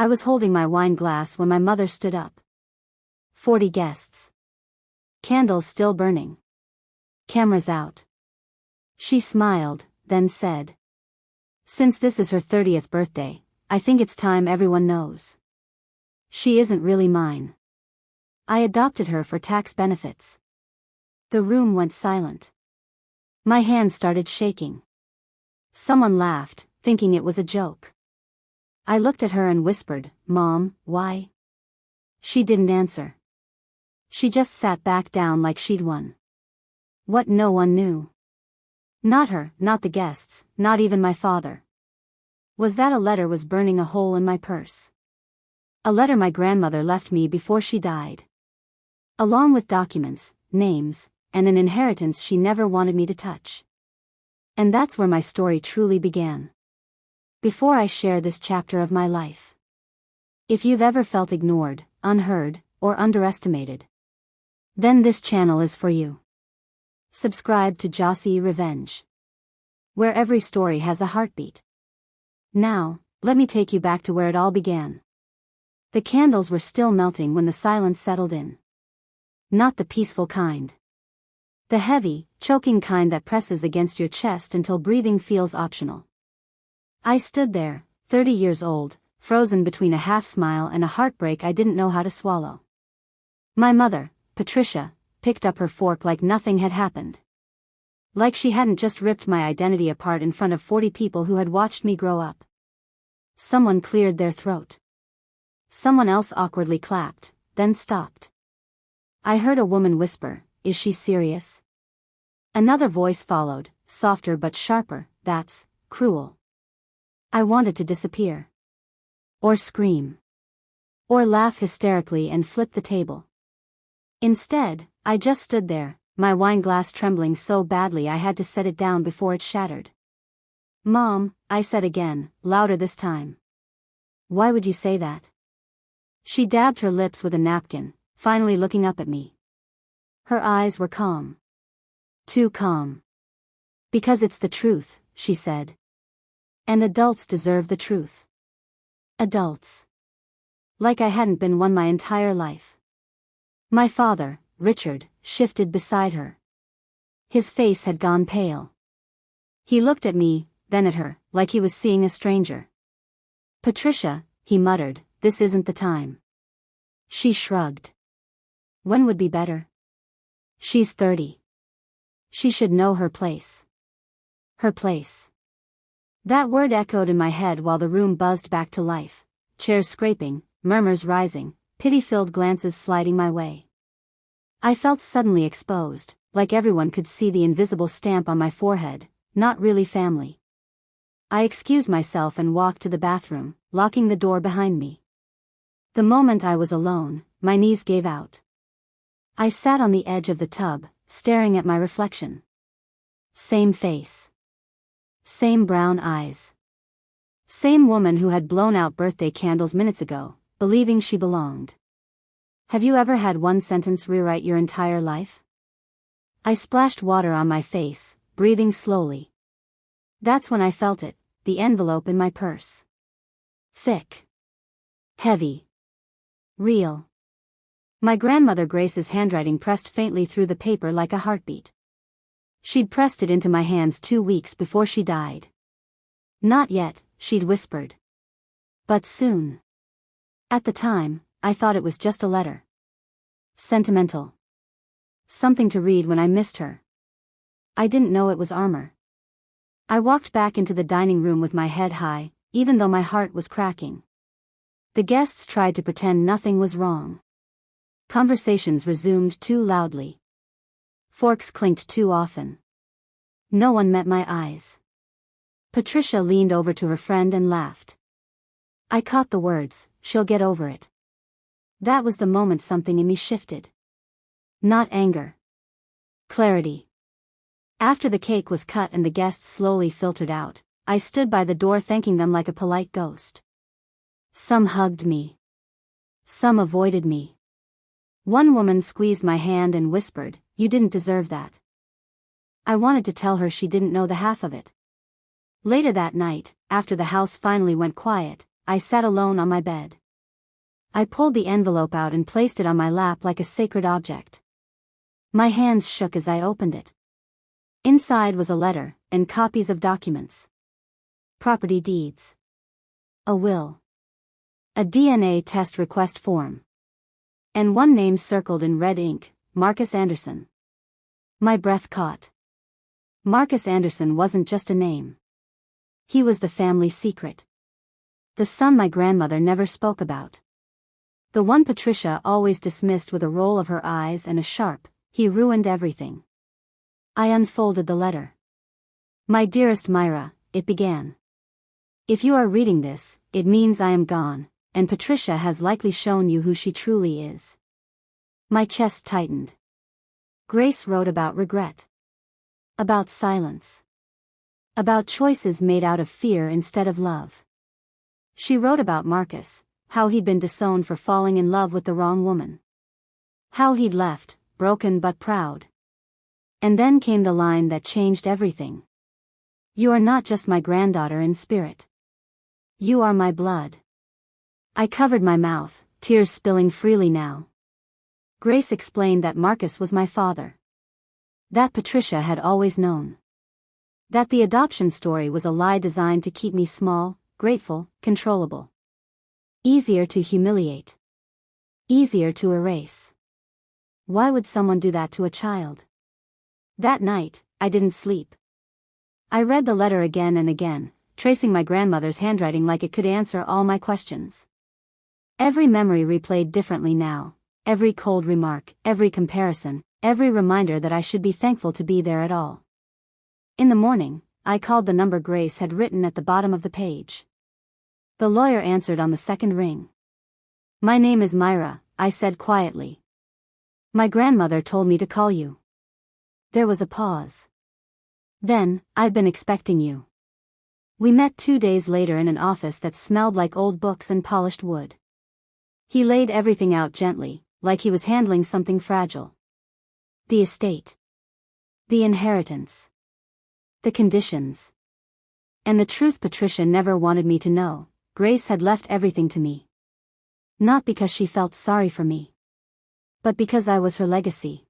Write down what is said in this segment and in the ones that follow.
I was holding my wine glass when my mother stood up. 40 guests. Candles still burning. Cameras out. She smiled, then said, "Since this is her 30th birthday, I think it's time everyone knows. She isn't really mine. I adopted her for tax benefits." The room went silent. My hand started shaking. Someone laughed, thinking it was a joke. I looked at her and whispered, "Mom, why?" She didn't answer. She just sat back down like she'd won. What no one knew. Not her, not the guests, not even my father. Was that a letter was burning a hole in my purse. A letter my grandmother left me before she died. Along with documents, names, and an inheritance she never wanted me to touch. And that's where my story truly began. Before I share this chapter of my life, if you've ever felt ignored, unheard, or underestimated, then this channel is for you. Subscribe to Jossy Revenge, where every story has a heartbeat. Now, let me take you back to where it all began. The candles were still melting when the silence settled in. Not the peaceful kind. The heavy, choking kind that presses against your chest until breathing feels optional. I stood there, 30 years old, frozen between a half-smile and a heartbreak I didn't know how to swallow. My mother, Patricia, picked up her fork like nothing had happened. Like she hadn't just ripped my identity apart in front of 40 people who had watched me grow up. Someone cleared their throat. Someone else awkwardly clapped, then stopped. I heard a woman whisper, "Is she serious?" Another voice followed, softer but sharper, "That's cruel." I wanted to disappear. Or scream. Or laugh hysterically and flip the table. Instead, I just stood there, my wine glass trembling so badly I had to set it down before it shattered. "Mom," I said again, louder this time. "Why would you say that?" She dabbed her lips with a napkin, finally looking up at me. Her eyes were calm. Too calm. "Because it's the truth," she said. "And adults deserve the truth." Adults. Like I hadn't been one my entire life. My father, Richard, shifted beside her. His face had gone pale. He looked at me, then at her, like he was seeing a stranger. "Patricia," he muttered, "this isn't the time." She shrugged. "When would be better?" "She's 30. She should know her place." Her place. That word echoed in my head while the room buzzed back to life. Chairs scraping, murmurs rising, pity-filled glances sliding my way. I felt suddenly exposed, like everyone could see the invisible stamp on my forehead, "Not really family." I excused myself and walked to the bathroom, locking the door behind me. The moment I was alone, my knees gave out. I sat on the edge of the tub, staring at my reflection. Same face. Same brown eyes. Same woman who had blown out birthday candles minutes ago, believing she belonged. Have you ever had one sentence rewrite your entire life? I splashed water on my face, breathing slowly. That's when I felt it, the envelope in my purse. Thick. Heavy. Real. My grandmother Grace's handwriting pressed faintly through the paper like a heartbeat. She'd pressed it into my hands 2 weeks before she died. "Not yet," she'd whispered. "But soon." At the time, I thought it was just a letter. Sentimental. Something to read when I missed her. I didn't know it was armor. I walked back into the dining room with my head high, even though my heart was cracking. The guests tried to pretend nothing was wrong. Conversations resumed too loudly. Forks clinked too often. No one met my eyes. Patricia leaned over to her friend and laughed. I caught the words, "She'll get over it." That was the moment something in me shifted. Not anger. Clarity. After the cake was cut and the guests slowly filtered out, I stood by the door thanking them like a polite ghost. Some hugged me. Some avoided me. One woman squeezed my hand and whispered, "You didn't deserve that." I wanted to tell her she didn't know the half of it. Later that night, after the house finally went quiet, I sat alone on my bed. I pulled the envelope out and placed it on my lap like a sacred object. My hands shook as I opened it. Inside was a letter, and copies of documents. Property deeds. A will. A DNA test request form. And one name circled in red ink, Marcus Anderson. My breath caught. Marcus Anderson wasn't just a name. He was the family secret. The son my grandmother never spoke about. The one Patricia always dismissed with a roll of her eyes and a sharp, "He ruined everything." I unfolded the letter. "My dearest Myra," it began. "If you are reading this, it means I am gone, and Patricia has likely shown you who she truly is." My chest tightened. Grace wrote about regret. About silence. About choices made out of fear instead of love. She wrote about Marcus, how he'd been disowned for falling in love with the wrong woman. How he'd left, broken but proud. And then came the line that changed everything. "You are not just my granddaughter in spirit. You are my blood." I covered my mouth, tears spilling freely now. Grace explained that Marcus was my father. That Patricia had always known. That the adoption story was a lie designed to keep me small, grateful, controllable. Easier to humiliate. Easier to erase. Why would someone do that to a child? That night, I didn't sleep. I read the letter again and again, tracing my grandmother's handwriting like it could answer all my questions. Every memory replayed differently now, every cold remark, every comparison, every reminder that I should be thankful to be there at all. In the morning, I called the number Grace had written at the bottom of the page. The lawyer answered on the second ring. "My name is Myra," I said quietly. "My grandmother told me to call you." There was a pause. "Then, I've been expecting you." We met 2 days later in an office that smelled like old books and polished wood. He laid everything out gently, like he was handling something fragile. The estate. The inheritance. The conditions. And the truth Patricia never wanted me to know: Grace had left everything to me. Not because she felt sorry for me, but because I was her legacy.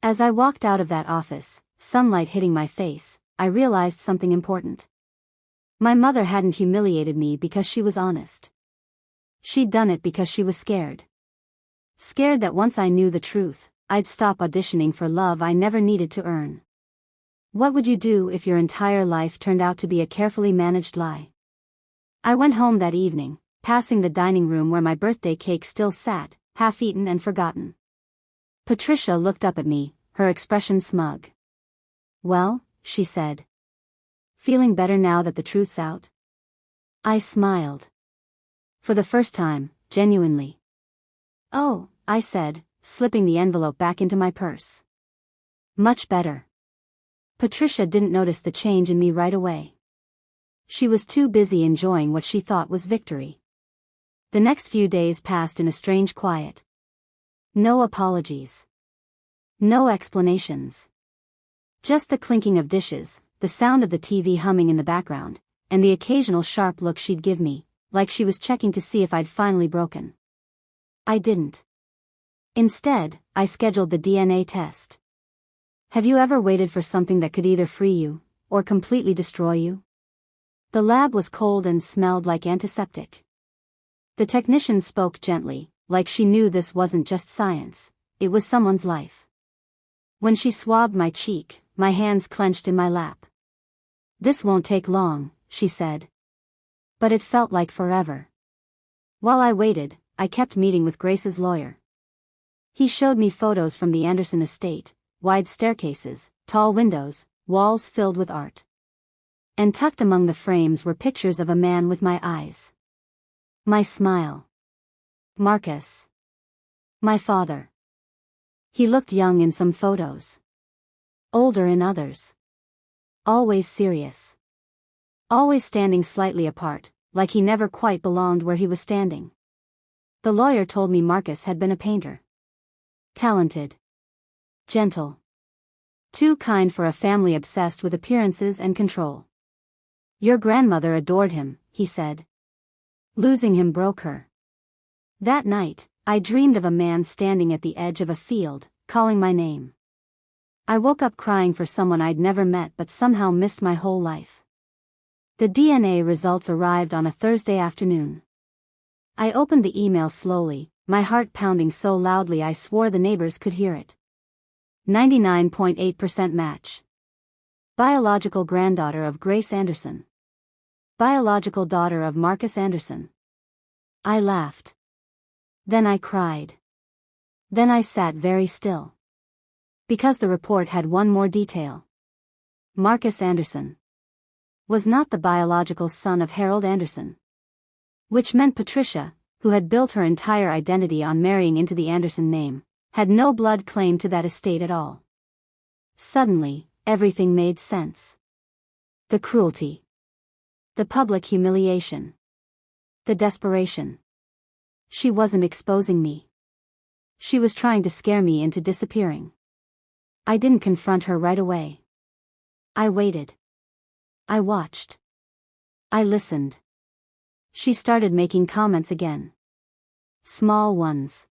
As I walked out of that office, sunlight hitting my face, I realized something important. My mother hadn't humiliated me because she was honest. She'd done it because she was scared. Scared that once I knew the truth, I'd stop auditioning for love I never needed to earn. What would you do if your entire life turned out to be a carefully managed lie? I went home that evening, passing the dining room where my birthday cake still sat, half-eaten and forgotten. Patricia looked up at me, her expression smug. "Well," she said. "Feeling better now that the truth's out?" I smiled. For the first time, genuinely. "Oh," I said, slipping the envelope back into my purse. "Much better." Patricia didn't notice the change in me right away. She was too busy enjoying what she thought was victory. The next few days passed in a strange quiet. No apologies. No explanations. Just the clinking of dishes, the sound of the TV humming in the background, and the occasional sharp look she'd give me, like she was checking to see if I'd finally broken. I didn't. Instead, I scheduled the DNA test. Have you ever waited for something that could either free you, or completely destroy you? The lab was cold and smelled like antiseptic. The technician spoke gently, like she knew this wasn't just science, it was someone's life. When she swabbed my cheek, my hands clenched in my lap. "This won't take long," she said. But it felt like forever. While I waited, I kept meeting with Grace's lawyer. He showed me photos from the Anderson estate, wide staircases, tall windows, walls filled with art. And tucked among the frames were pictures of a man with my eyes. My smile. Marcus. My father. He looked young in some photos. Older in others. Always serious. Always standing slightly apart, like he never quite belonged where he was standing. The lawyer told me Marcus had been a painter. Talented. Gentle. Too kind for a family obsessed with appearances and control. Your grandmother adored him, he said. Losing him broke her. That night, I dreamed of a man standing at the edge of a field, calling my name. I woke up crying for someone I'd never met but somehow missed my whole life. The DNA results arrived on a Thursday afternoon. I opened the email slowly, my heart pounding so loudly I swore the neighbors could hear it. 99.8% match. Biological granddaughter of Grace Anderson. Biological daughter of Marcus Anderson. I laughed. Then I cried. Then I sat very still. Because the report had one more detail. Marcus Anderson was not the biological son of Harold Anderson. Which meant Patricia, who had built her entire identity on marrying into the Anderson name, had no blood claim to that estate at all. Suddenly, everything made sense. The cruelty. The public humiliation. The desperation. She wasn't exposing me. She was trying to scare me into disappearing. I didn't confront her right away. I waited. I watched. I listened. She started making comments again. Small ones.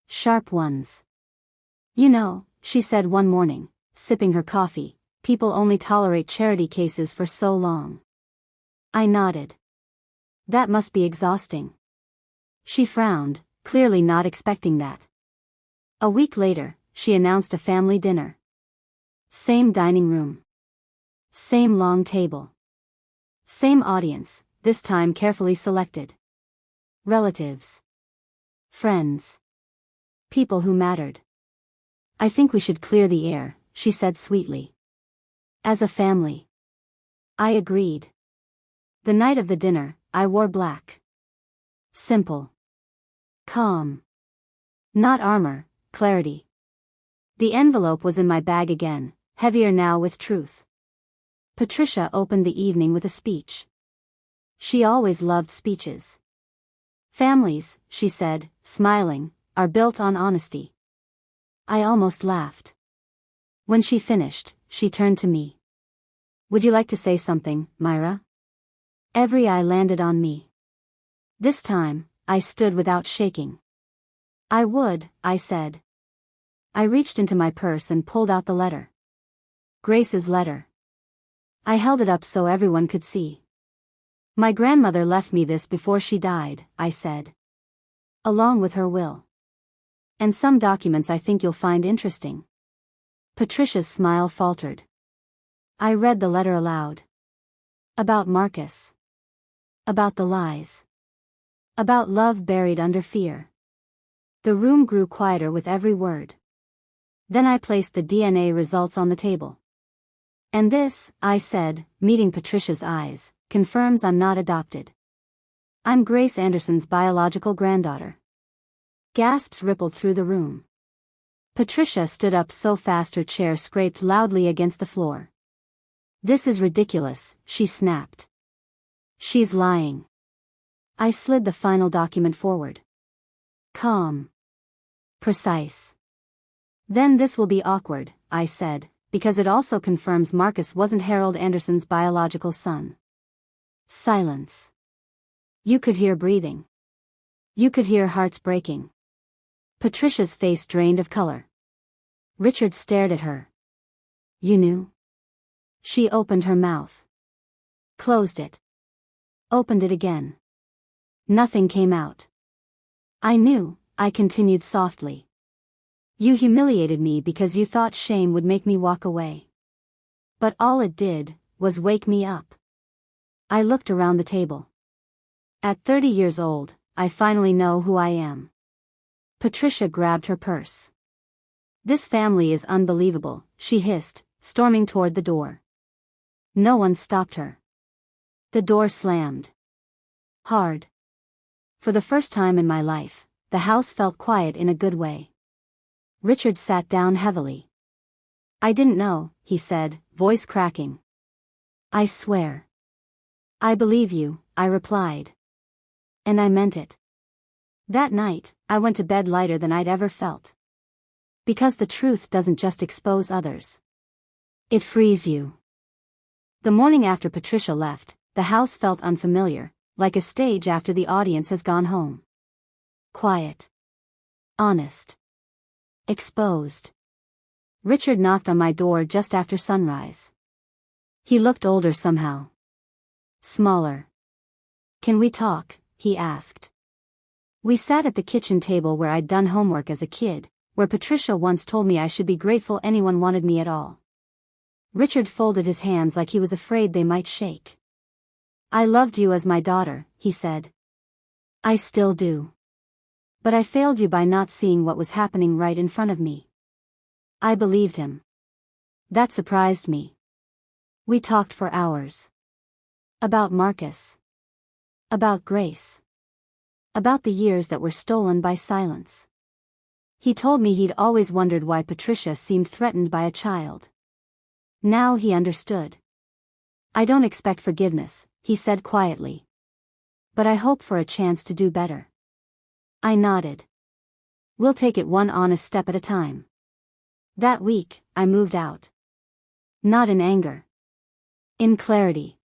Sharp ones. You know, she said one morning, sipping her coffee, people only tolerate charity cases for so long. I nodded. That must be exhausting. She frowned, clearly not expecting that. A week later, she announced a family dinner. Same dining room. Same long table. Same audience, this time carefully selected. Relatives. Friends. People who mattered. I think we should clear the air, she said sweetly. As a family. I agreed. The night of the dinner, I wore black. Simple. Calm. Not armor, clarity. The envelope was in my bag again, heavier now with truth. Patricia opened the evening with a speech. She always loved speeches. Families, she said, smiling, are built on honesty. I almost laughed. When she finished, she turned to me. Would you like to say something, Myra? Every eye landed on me. This time, I stood without shaking. I would, I said. I reached into my purse and pulled out the letter. Grace's letter. I held it up so everyone could see. My grandmother left me this before she died, I said. Along with her will. And some documents I think you'll find interesting. Patricia's smile faltered. I read the letter aloud. About Marcus. About the lies. About love buried under fear. The room grew quieter with every word. Then I placed the DNA results on the table. And this, I said, meeting Patricia's eyes, confirms I'm not adopted. I'm Grace Anderson's biological granddaughter. Gasps rippled through the room. Patricia stood up so fast her chair scraped loudly against the floor. This is ridiculous, she snapped. She's lying. I slid the final document forward. Calm. Precise. Then this will be awkward, I said, because it also confirms Marcus wasn't Harold Anderson's biological son. Silence. You could hear breathing. You could hear hearts breaking. Patricia's face drained of color. Richard stared at her. You knew? She opened her mouth. Closed it. Opened it again. Nothing came out. I knew, I continued softly. You humiliated me because you thought shame would make me walk away. But all it did, was wake me up. I looked around the table. At 30 years old, I finally know who I am. Patricia grabbed her purse. This family is unbelievable, she hissed, storming toward the door. No one stopped her. The door slammed. Hard. For the first time in my life, the house felt quiet in a good way. Richard sat down heavily. I didn't know, he said, voice cracking. I swear. I believe you, I replied. And I meant it. That night, I went to bed lighter than I'd ever felt. Because the truth doesn't just expose others. It frees you. The morning after Patricia left, the house felt unfamiliar, like a stage after the audience has gone home. Quiet. Honest. Exposed. Richard knocked on my door just after sunrise. He looked older somehow. Smaller. "Can we talk?" he asked. We sat at the kitchen table where I'd done homework as a kid, where Patricia once told me I should be grateful anyone wanted me at all. Richard folded his hands like he was afraid they might shake. "I loved you as my daughter," he said. "I still do. But I failed you by not seeing what was happening right in front of me." I believed him. That surprised me. We talked for hours. About Marcus. About Grace. About the years that were stolen by silence. He told me he'd always wondered why Patricia seemed threatened by a child. Now he understood. "I don't expect forgiveness," he said quietly. "But I hope for a chance to do better." I nodded. "We'll take it one honest step at a time." That week, I moved out. Not in anger. In clarity.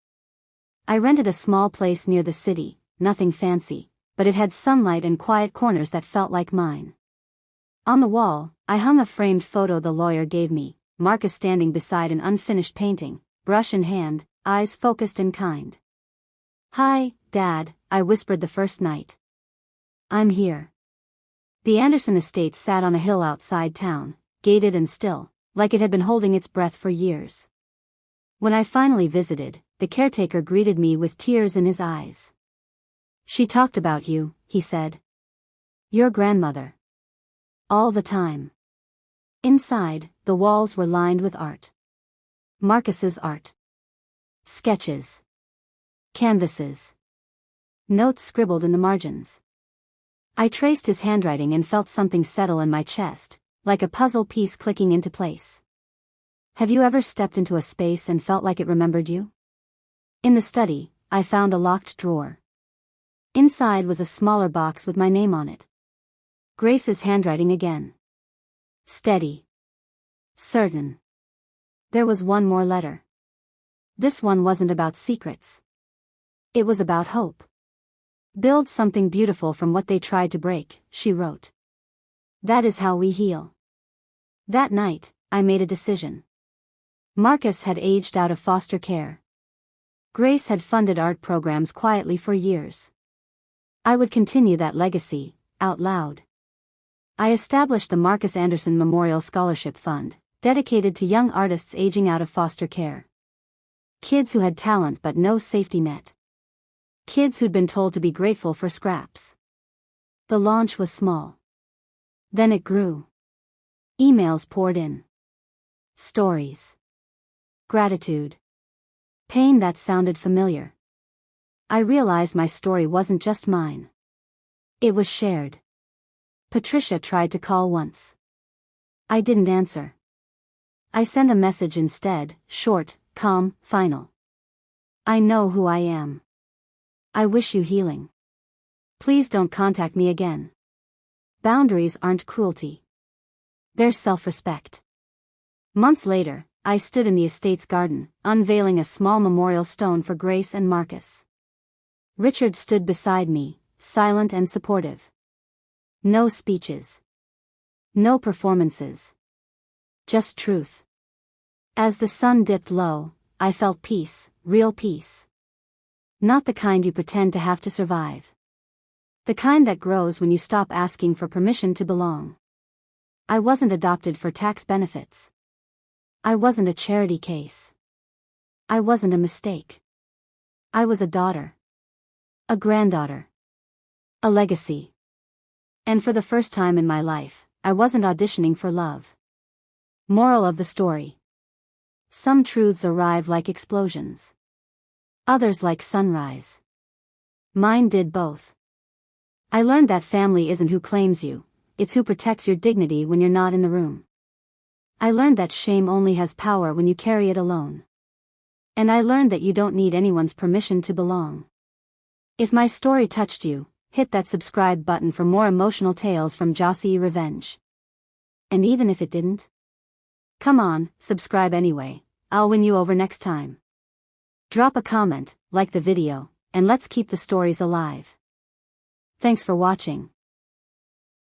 I rented a small place near the city, nothing fancy, but it had sunlight and quiet corners that felt like mine. On the wall, I hung a framed photo the lawyer gave me, Marcus standing beside an unfinished painting, brush in hand, eyes focused and kind. "Hi, Dad," I whispered the first night. "I'm here." The Anderson estate sat on a hill outside town, gated and still, like it had been holding its breath for years. When I finally visited, the caretaker greeted me with tears in his eyes. "She talked about you," he said. "Your grandmother. All the time." Inside, the walls were lined with art. Marcus's art. Sketches. Canvases. Notes scribbled in the margins. I traced his handwriting and felt something settle in my chest, like a puzzle piece clicking into place. Have you ever stepped into a space and felt like it remembered you? In the study, I found a locked drawer. Inside was a smaller box with my name on it. Grace's handwriting again. Steady. Certain. There was one more letter. This one wasn't about secrets. It was about hope. "Build something beautiful from what they tried to break," she wrote. "That is how we heal." That night, I made a decision. Marcus had aged out of foster care. Grace had funded art programs quietly for years. I would continue that legacy, out loud. I established the Marcus Anderson Memorial Scholarship Fund, dedicated to young artists aging out of foster care. Kids who had talent but no safety net. Kids who'd been told to be grateful for scraps. The launch was small. Then it grew. Emails poured in. Stories. Gratitude. Pain that sounded familiar. I realized my story wasn't just mine. It was shared. Patricia tried to call once. I didn't answer. I sent a message instead, short, calm, final. "I know who I am. I wish you healing. Please don't contact me again." Boundaries aren't cruelty. They're self-respect. Months later, I stood in the estate's garden, unveiling a small memorial stone for Grace and Marcus. Richard stood beside me, silent and supportive. No speeches. No performances. Just truth. As the sun dipped low, I felt peace, real peace. Not the kind you pretend to have to survive. The kind that grows when you stop asking for permission to belong. I wasn't adopted for tax benefits. I wasn't a charity case. I wasn't a mistake. I was a daughter. A granddaughter. A legacy. And for the first time in my life, I wasn't auditioning for love. Moral of the story. Some truths arrive like explosions. Others like sunrise. Mine did both. I learned that family isn't who claims you, it's who protects your dignity when you're not in the room. I learned that shame only has power when you carry it alone. And I learned that you don't need anyone's permission to belong. If my story touched you, hit that subscribe button for more emotional tales from Jossy Revenge. And even if it didn't, come on, subscribe anyway, I'll win you over next time. Drop a comment, like the video, and let's keep the stories alive. Thanks for watching.